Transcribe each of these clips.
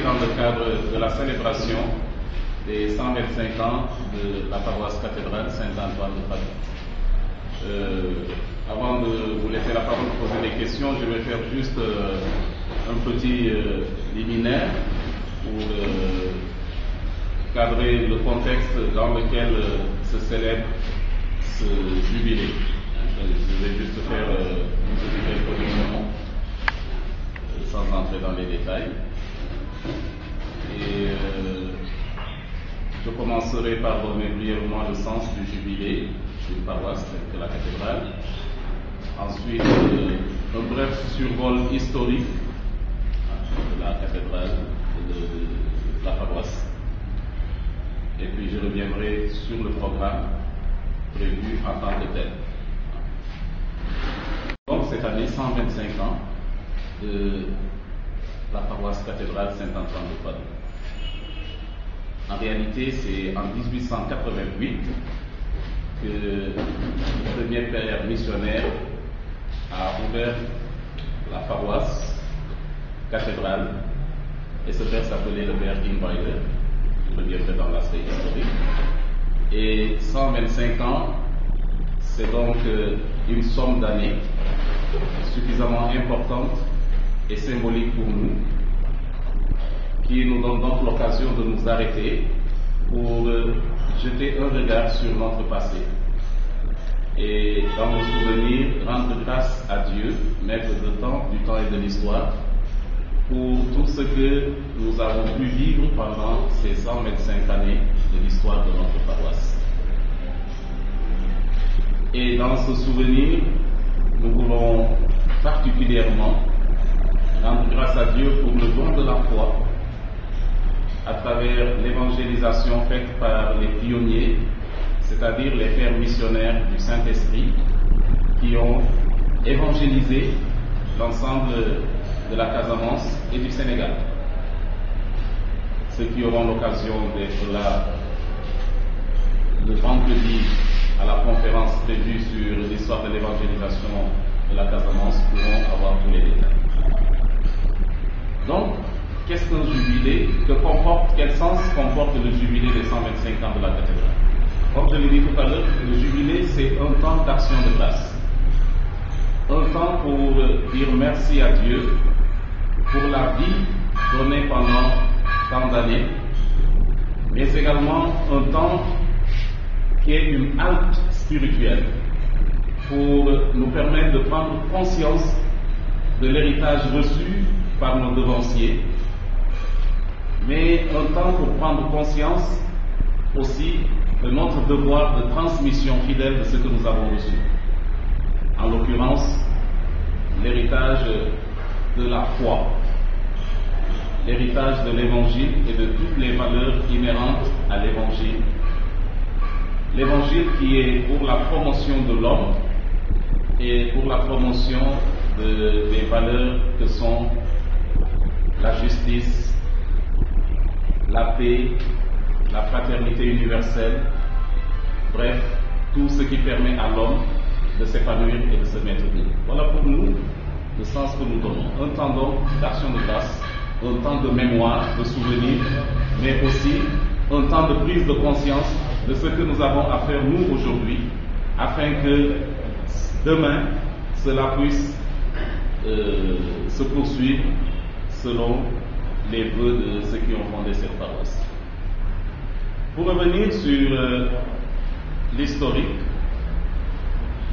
dans le cadre de la célébration des 125 ans de la paroisse cathédrale Saint-Antoine de Padoue. Avant de vous laisser la parole pour poser des questions, je vais faire juste un petit liminaire pour cadrer le contexte dans lequel se célèbre ce jubilé. Je vais juste faire une petite introduction sans entrer dans les détails. Et je commencerai par donner brièvement le sens du jubilé d'une paroisse telle que la cathédrale. Ensuite, un bref survol historique de la cathédrale et de la paroisse. Et puis je reviendrai sur le programme prévu en tant que tel. Donc cette année, 125 ans de la paroisse cathédrale Saint-Antoine de Padoue. En réalité, c'est en 1888 que le premier père missionnaire a ouvert la paroisse cathédrale, et ce père s'appelait le père Ingweiler. Je reviendrai dans l'aspect historique. Et 125 ans, c'est donc une somme d'années suffisamment importante et symbolique pour nous, qui nous donne donc l'occasion de nous arrêter pour jeter un regard sur notre passé et dans nos souvenirs rendre grâce à Dieu, maître du temps et de l'histoire, pour tout ce que nous avons pu vivre pendant ces 125 années de l'histoire de notre paroisse. Et dans ce souvenir, nous voulons particulièrement rendre grâce à Dieu pour le don de la foi à travers l'évangélisation faite par les pionniers, c'est-à-dire les pères missionnaires du Saint-Esprit, qui ont évangélisé l'ensemble de la Casamance et du Sénégal. Ceux qui auront l'occasion d'être là le vendredi à la conférence prévue sur l'histoire de l'évangélisation de la Casamance pourront avoir tous les détails. Donc, qu'est-ce qu'un jubilé? Quel sens comporte le jubilé des 125 ans de la cathédrale? Comme je l'ai dit tout à l'heure, le jubilé, c'est un temps d'action de grâce. Un temps pour dire merci à Dieu pour la vie donnée pendant tant d'années, mais également un temps qui est une halte spirituelle pour nous permettre de prendre conscience de l'héritage reçu par nos devanciers, mais un temps pour prendre conscience aussi de notre devoir de transmission fidèle de ce que nous avons reçu. En l'occurrence, l'héritage de la foi, l'héritage de l'évangile et de toutes les valeurs inhérentes à l'évangile. L'évangile qui est pour la promotion de l'homme et pour la promotion des valeurs que sont la justice, la paix, la fraternité universelle, bref, tout ce qui permet à l'homme de s'épanouir et de se mettre bien. Voilà pour nous le sens que nous donnons. Un temps donc d'action de grâce, un temps de mémoire, de souvenir, mais aussi un temps de prise de conscience de ce que nous avons à faire nous aujourd'hui, afin que demain cela puisse se poursuivre selon les vœux de ceux qui ont fondé cette paroisse. Pour revenir sur l'historique,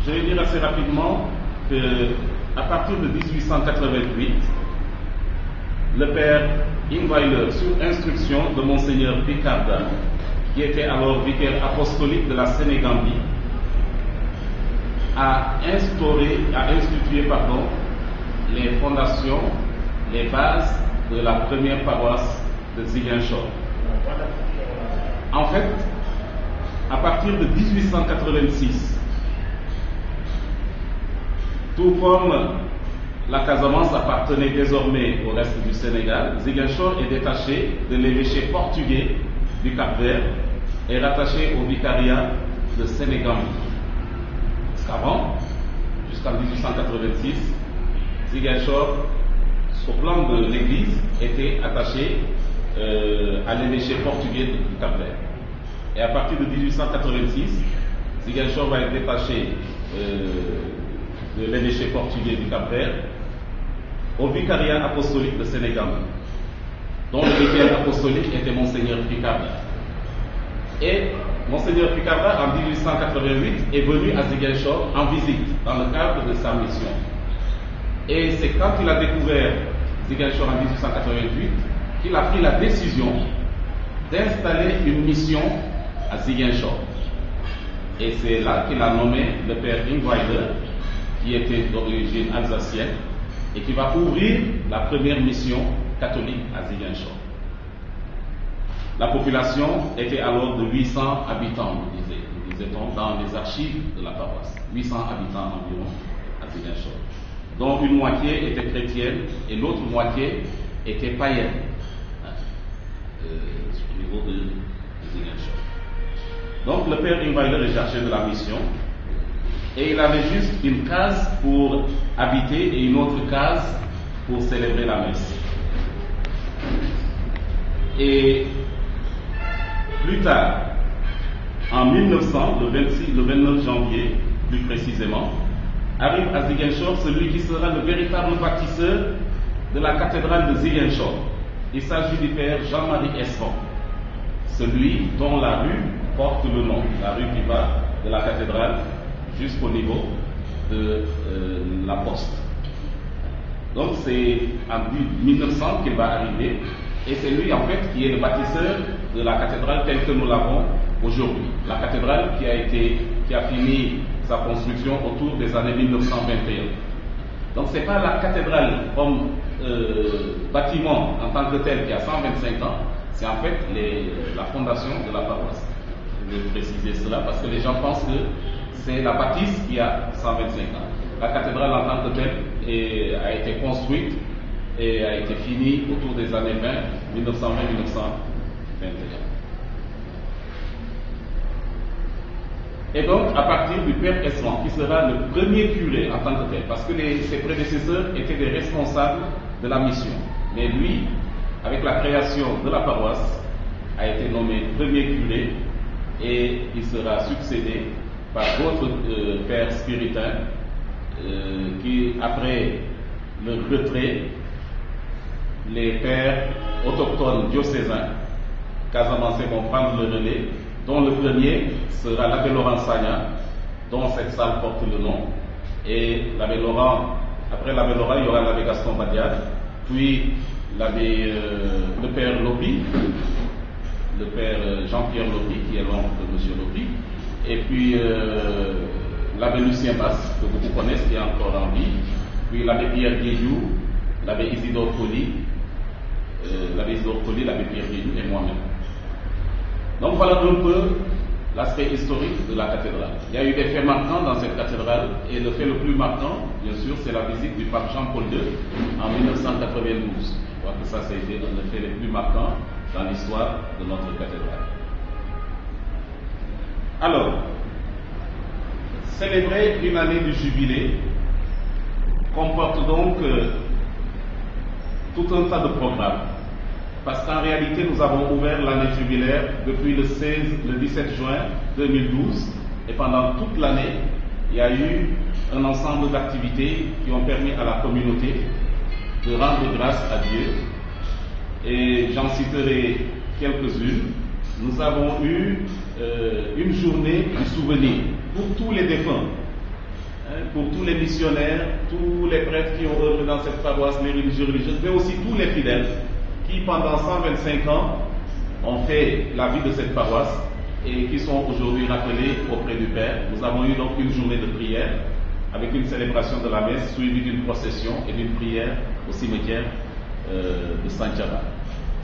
je vais dire assez rapidement que à partir de 1888, le père Ingweiler, sur instruction de Monseigneur Picarda, qui était alors vicaire apostolique de la Sénégambie, a institué les fondations, les bases de la première paroisse de Ziguinchor. En fait, à partir de 1886, tout comme la Casamance appartenait désormais au reste du Sénégal, Ziguinchor est détaché de l'évêché portugais du Cap-Vert et rattaché au vicariat de Sénégambie. Parce qu'avant, jusqu'en 1886, Ziguinchor, au plan de l'Église, était attaché à l'évêché portugais du Cap-Vert. Et à partir de 1886, Ziguinchor va être détaché de l'évêché portugais du Cap-Vert au vicariat apostolique de Sénégal, dont le vicaire apostolique était Monseigneur Picarda. Et Monseigneur Picarda, en 1888, est venu à Ziguinchor en visite dans le cadre de sa mission. Et c'est quand il a découvert Ziguinchor en 1888 qu'il a pris la décision d'installer une mission à Ziguinchor. Et c'est là qu'il a nommé le père Ingweiler, qui était d'origine alsacienne, et qui va ouvrir la première mission catholique à Ziguinchor. La population était alors de 800 habitants, nous disait-on, dans les archives de la paroisse. 800 habitants environ à Ziguinchor, dont une moitié était chrétienne et l'autre moitié était païenne, au niveau de Ziguinchor. Donc le père Ingweiler est chargé de la mission, et il avait juste une case pour habiter et une autre case pour célébrer la messe. Et plus tard, en 1900, le 29 janvier, plus précisément, arrive à Ziguinchor celui qui sera le véritable bâtisseur de la cathédrale de Ziguinchor. Il s'agit du père Jean-Marie Esfond, celui dont la rue porte le nom, la rue qui va de la cathédrale jusqu'au niveau de la poste. Donc c'est en 1900 qu'il va arriver, et c'est lui en fait qui est le bâtisseur de la cathédrale telle que nous l'avons aujourd'hui. La cathédrale qui a fini sa construction autour des années 1921. Donc c'est pas la cathédrale comme bâtiment en tant que tel qui a 125 ans, c'est en fait la fondation de la paroisse. Je vais préciser cela parce que les gens pensent que c'est la bâtisse qui a 125 ans. La cathédrale en tant que telle a été construite et a été finie autour des années 1920-1921. Et donc, à partir du père Esfond, qui sera le premier curé en tant que tel, parce que ses prédécesseurs étaient des responsables de la mission. Mais lui, avec la création de la paroisse, a été nommé premier curé, et il sera succédé par d'autres pères spiritains qui, après le retrait, les pères autochtones diocésains casamançais vont prendre le relais, dont le premier sera l'abbé Laurent Sagna, dont cette salle porte le nom. Et l'abbé Laurent, après l'abbé Laurent, il y aura l'abbé Gaston Badiade, puis le père Lopi, le père Jean-Pierre Lopi, qui est l'oncle de M. Lopi, et puis l'abbé Lucien Basse, que beaucoup connaissent, qui est encore en vie, puis l'abbé Pierre Guédiou, l'abbé Isidore Colli, l'abbé Pierre Guédiou et moi-même. Donc voilà un peu l'aspect historique de la cathédrale. Il y a eu des faits marquants dans cette cathédrale, et le fait le plus marquant, bien sûr, c'est la visite du pape Jean-Paul II en 1992. Je crois que ça a été un des faits les plus marquants dans l'histoire de notre cathédrale. Alors, célébrer une année du jubilé comporte donc tout un tas de programmes. Parce qu'en réalité, nous avons ouvert l'année jubilaire depuis le 17 juin 2012, et pendant toute l'année, il y a eu un ensemble d'activités qui ont permis à la communauté de rendre grâce à Dieu. Et j'en citerai quelques-unes. Nous avons eu une journée du souvenir pour tous les défunts, pour tous les missionnaires, tous les prêtres qui ont œuvré dans cette paroisse, les religieuses, mais aussi tous les fidèles qui, pendant 125 ans, ont fait la vie de cette paroisse et qui sont aujourd'hui rappelés auprès du Père. Nous avons eu donc une journée de prière avec une célébration de la messe suivie d'une procession et d'une prière au cimetière de Santiago.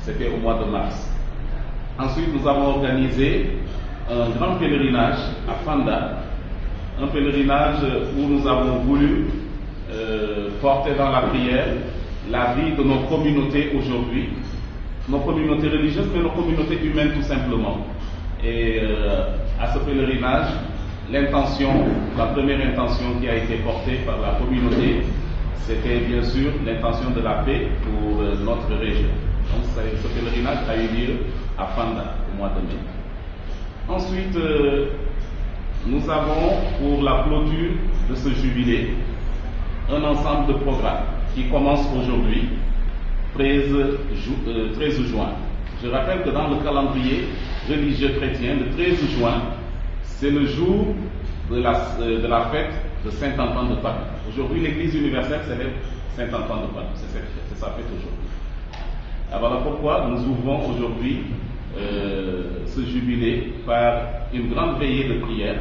C'était au mois de mars. Ensuite, nous avons organisé un grand pèlerinage à Fanda, un pèlerinage où nous avons voulu porter dans la prière la vie de nos communautés aujourd'hui, nos communautés religieuses, mais nos communautés humaines tout simplement. Et à ce pèlerinage, la première intention qui a été portée par la communauté, c'était bien sûr l'intention de la paix pour notre région. Donc ce pèlerinage a eu lieu à Fanda au mois de mai. Ensuite, nous avons pour la clôture de ce jubilé un ensemble de programmes qui commence aujourd'hui, 13 juin. Je rappelle que dans le calendrier religieux chrétien, le 13 juin, c'est le jour de la fête de Saint-Antoine de Padoue. Aujourd'hui, l'Église universelle célèbre Saint-Antoine de Padoue. C'est sa fête aujourd'hui. Alors voilà pourquoi nous ouvrons aujourd'hui ce jubilé par une grande veillée de prière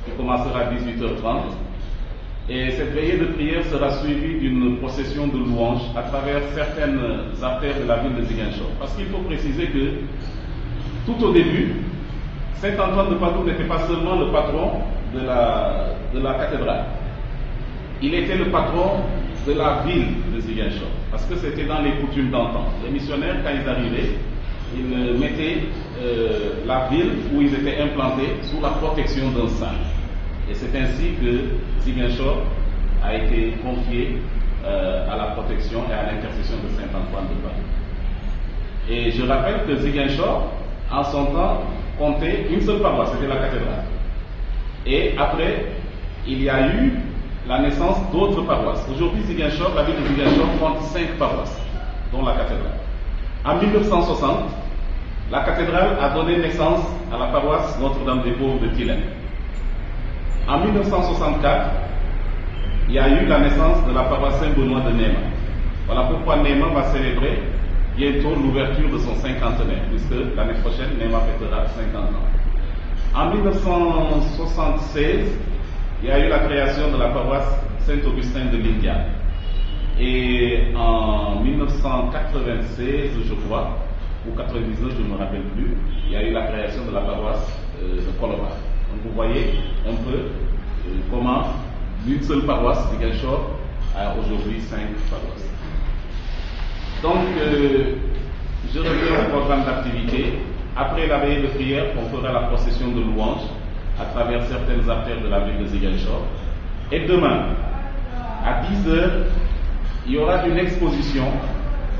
qui commencera à 18h30. Et cette veillée de prière sera suivie d'une procession de louanges à travers certaines artères de la ville de Ziguinchor. Parce qu'il faut préciser que tout au début, Saint-Antoine de Padoue n'était pas seulement le patron de la cathédrale. Il était le patron de la ville de Ziguinchor. Parce que c'était dans les coutumes d'antan. Les missionnaires, quand ils arrivaient, ils mettaient la ville où ils étaient implantés sous la protection d'un saint. Et c'est ainsi que Ziguinchor a été confié à la protection et à l'intercession de Saint-Antoine de Padoue. Et je rappelle que Ziguinchor, en son temps, comptait une seule paroisse, c'était la cathédrale. Et après, il y a eu la naissance d'autres paroisses. Aujourd'hui, Ziguinchor, la ville de Ziguinchor compte 5 paroisses, dont la cathédrale. En 1960, la cathédrale a donné naissance à la paroisse Notre-Dame-des-Pauvres de Tilène. En 1964, il y a eu la naissance de la paroisse Saint-Benoît de Néma. Voilà pourquoi Néma va célébrer bientôt l'ouverture de son cinquantenaire, puisque l'année prochaine, Néma fêtera 50 ans. En 1976, il y a eu la création de la paroisse Saint-Augustin de Lindia. Et en 1996, je crois, ou 99, je ne me rappelle plus, il y a eu la création de la paroisse de Koloba. Donc vous voyez un peu comment d'une seule paroisse, Ziguinchor, a aujourd'hui 5 paroisses. Donc, je reviens au programme d'activité. Après la veillée de prière, on fera la procession de louanges à travers certaines artères de la ville de Ziguinchor. Et demain, à 10h, il y aura une exposition,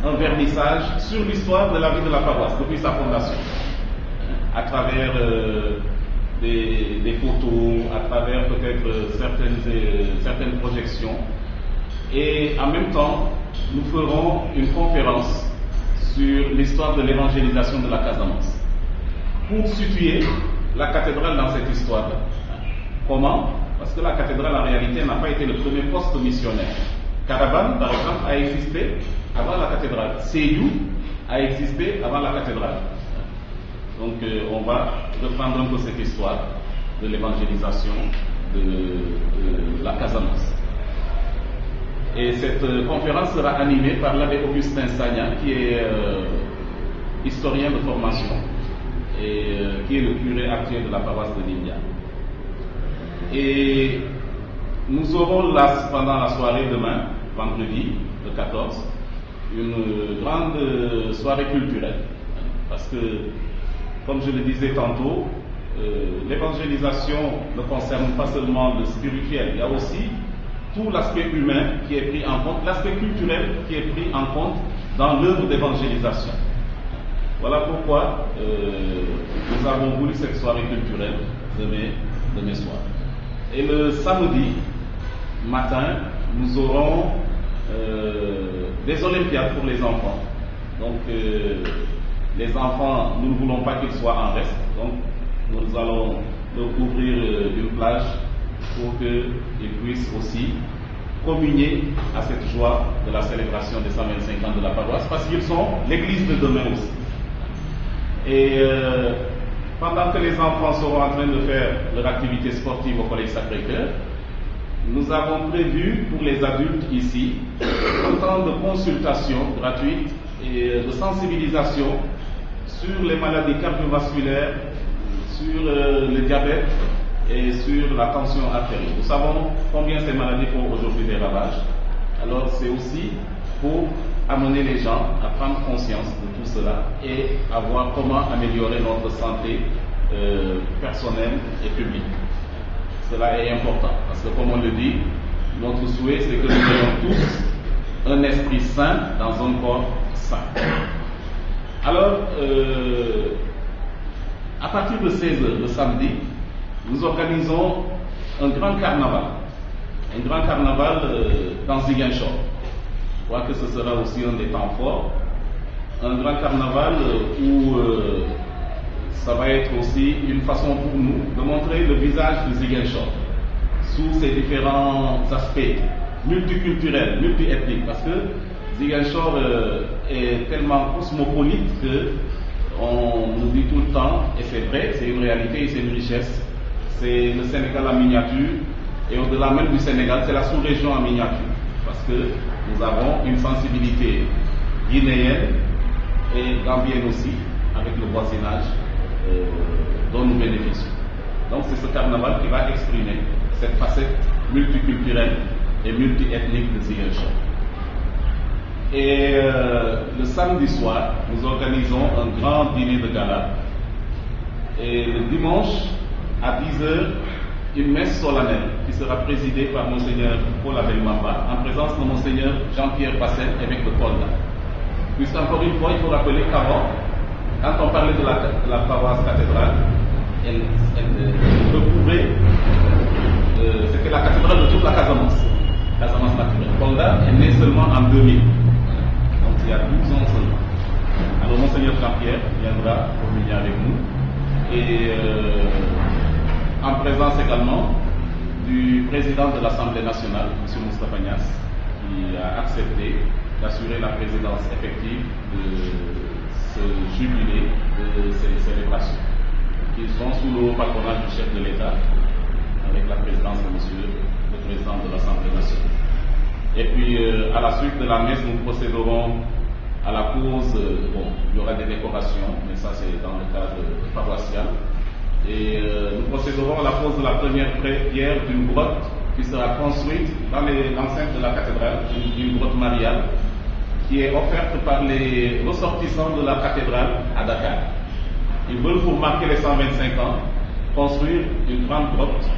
un vernissage sur l'histoire de la vie de la paroisse depuis sa fondation, à travers des photos, à travers peut-être certaines projections. Et en même temps, nous ferons une conférence sur l'histoire de l'évangélisation de la Casamance, pour situer la cathédrale dans cette histoire. Comment? Parce que la cathédrale en réalité n'a pas été le premier poste missionnaire. Caravane, par exemple, a existé avant la cathédrale. Sédhiou a existé avant la cathédrale. Donc on va reprendre un peu cette histoire de l'évangélisation de la Casamance. Et cette conférence sera animée par l'abbé Augustin Sagna, qui est historien de formation et qui est le curé actuel de la paroisse de Lindia. Et nous aurons pendant la soirée demain, vendredi, le 14, une grande soirée culturelle. Parce que, comme je le disais tantôt, l'évangélisation ne concerne pas seulement le spirituel, il y a aussi tout l'aspect humain qui est pris en compte, l'aspect culturel qui est pris en compte dans l'œuvre d'évangélisation. Voilà pourquoi nous avons voulu cette soirée culturelle demain soir. Et le samedi matin, nous aurons des olympiades pour les enfants. Donc les enfants, nous ne voulons pas qu'ils soient en reste. Donc nous allons leur ouvrir une plage pour qu'ils puissent aussi communier à cette joie de la célébration des 125 ans de la paroisse, parce qu'ils sont l'église de demain aussi. Et pendant que les enfants seront en train de faire leur activité sportive au Collège Sacré-Cœur, nous avons prévu pour les adultes ici un temps de consultation gratuite et de sensibilisation sur les maladies cardiovasculaires, sur le diabète et sur la tension artérielle. Nous savons combien ces maladies font aujourd'hui des ravages. Alors c'est aussi pour amener les gens à prendre conscience de tout cela et à voir comment améliorer notre santé personnelle et publique. Cela est important parce que, comme on le dit, notre souhait c'est que nous ayons tous un esprit sain dans un corps sain. Alors, à partir de 16h le samedi, nous organisons un grand carnaval. Un grand carnaval dans Ziguinchor. Je crois que ce sera aussi un des temps forts. Un grand carnaval où ça va être aussi une façon pour nous de montrer le visage de Ziguinchor sous ses différents aspects multiculturels, multiethniques, parce que Ziguinchor est tellement cosmopolite que on nous dit tout le temps, et c'est vrai, c'est une réalité et c'est une richesse, c'est le Sénégal en miniature, et au-delà même du Sénégal, c'est la sous-région en miniature, parce que nous avons une sensibilité guinéenne et gambienne aussi, avec le voisinage dont nous bénéficions. Donc c'est ce carnaval qui va exprimer cette facette multiculturelle et multiethnique de Ziguinchor. Et le samedi soir, nous organisons un grand dîner de gala. Et le dimanche, à 10h, une messe solennelle qui sera présidée par Monseigneur Paul Abel Mamba, en présence de Monseigneur Jean-Pierre Bassel, évêque de Kolda. Puisqu'encore une fois, il faut rappeler qu'avant, quand on parlait de la paroisse cathédrale, elle recouvrait, c'était la cathédrale de toute la Casamance naturelle. Kolda est née seulement en 2000, donc il y a 12 ans seulement. Alors Monseigneur Jean-Pierre viendra communier avec nous, et en présence également du président de l'Assemblée nationale, M. Moustapha Niasse, qui a accepté d'assurer la présidence effective de ce jubilé, de ces célébrations, qui sont sous le patronage du chef de l'État, avec la présidence de M. le président de l'Assemblée nationale. Et puis, à la suite de la messe, nous procéderons à la pose, il y aura des décorations, mais ça c'est dans le cadre paroissial. Et nous procéderons à la pose de la première pierre d'une grotte qui sera construite dans l'enceinte de la cathédrale, une grotte mariale, qui est offerte par les ressortissants de la cathédrale à Dakar. Ils veulent, pour marquer les 125 ans, construire une grande grotte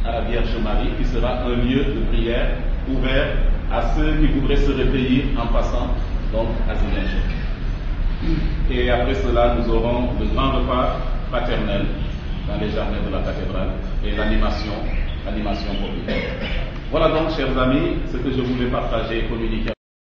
à la Vierge Marie, qui sera un lieu de prière ouvert à ceux qui voudraient se recueillir en passant donc à Ziguinchor. Et après cela, nous aurons le grand repas fraternel dans les jardins de la cathédrale et l'animation populaire. Voilà donc, chers amis, ce que je voulais partager et communiquer.